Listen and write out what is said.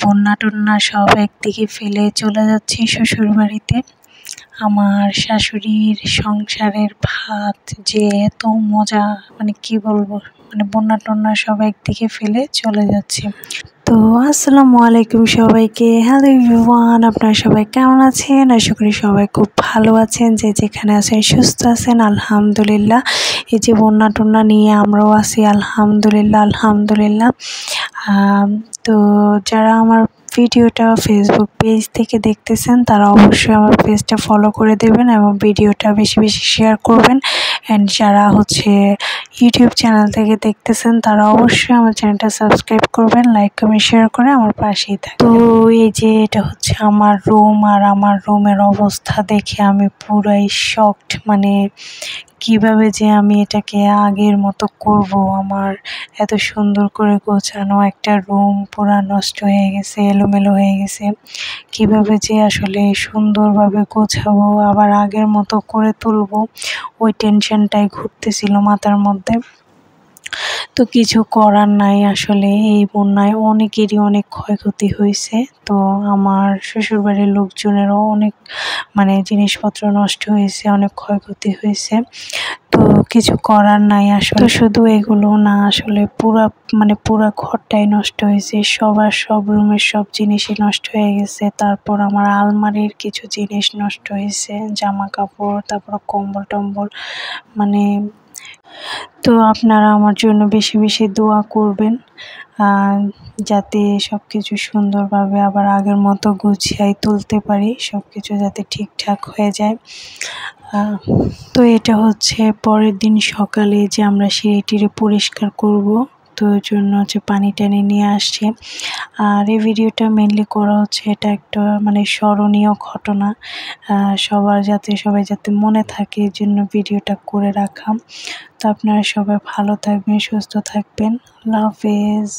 বন্যা টন্যা সব একদিকে ফেলে চলে যাচ্ছি শ্বশুর বাড়িতে। আমার শাশুড়ির সংসারের ভাত যে এত মজা, মানে কি বলবো, মানে বন্যা টন্যা সব একদিকে ফেলে চলে যাচ্ছে। তো আসসালামু আলাইকুম সবাইকে। হ্যালো এভরিওয়ান, আপনারা সবাই কেমন আছেন? আশা করি সবাই খুব ভালো আছেন, যে যেখানে আছেন সুস্থ আছেন আলহামদুলিল্লাহ। এই যে বন্যা টন্যা নিয়ে আমরাও আছি আলহামদুলিল্লাহ আলহামদুলিল্লাহ। তো যারা আমার ভিডিওটা ফেসবুক পেজ থেকে দেখতেছেন তারা অবশ্যই আমার পেজটা ফলো করে দেবেন এবং ভিডিওটা বেশি বেশি শেয়ার করবেন। অ্যান্ড যারা ইউটিউব চ্যানেল থেকে দেখতেছেন তারা অবশ্যই আমার চ্যানেলটা সাবস্ক্রাইব করবেন, লাইক কমেন্ট শেয়ার করে আমার পাশেই থাকবেন। তো এই যে এটা হচ্ছে আমার রুম, আর আমার রুমের অবস্থা দেখে আমি পুরাই শকড, মানে কিভাবে যে আমি এটাকে আগের মতো করব। আমার এত সুন্দর করে গোছানো একটা রুম পুরা নষ্ট হয়ে গেছে, এলোমেলো হয়ে গেছে। কিভাবে যে আসলে সুন্দরভাবে গোছাবো আবার আগের মতো করে তুলবো, ওই টেনশনটাই ঘুরতেছিল মাথার মধ্যে। তো কিছু করার নাই, আসলে এই বন্যায় অনেকেরই অনেক ক্ষয়ক্ষতি হয়েছে। তো আমার শ্বশুরবাড়ির লোকজনেরও অনেক জিনিসপত্র নষ্ট হয়েছে, অনেক ক্ষয়ক্ষতি হয়েছে। তো কিছু করার নাই আসলে। শুধু এগুলো না, আসলে পুরা ঘরটাই নষ্ট হয়েছে, সব রুমের সব জিনিসই নষ্ট হয়ে গেছে। তারপর আমার আলমারির কিছু জিনিস নষ্ট হয়েছে, জামা কাপড়, তারপর কম্বল টম্বল। তো আপনারা আমার জন্য বেশি বেশি দোয়া করবেন, যাতে সব কিছু সুন্দরভাবে আবার আগের মতো গুছিয়ে তুলতে পারি, সব কিছু যাতে ঠিকঠাক হয়ে যায়। তো এটা হচ্ছে পরের দিন সকালে যে আমরা সিঁড়ি পরিষ্কার করব, তো ওই জন্য পানি টানি নিয়ে আসছে। আর এই ভিডিওটা মেনলি করা হচ্ছে, এটা একটা স্মরণীয় ঘটনা, সবাই যাতে মনে থাকে, এই জন্য ভিডিওটা করে রাখা। তো আপনারা সবাই ভালো থাকবেন, সুস্থ থাকবেন। আল্লাহ হাফেজ।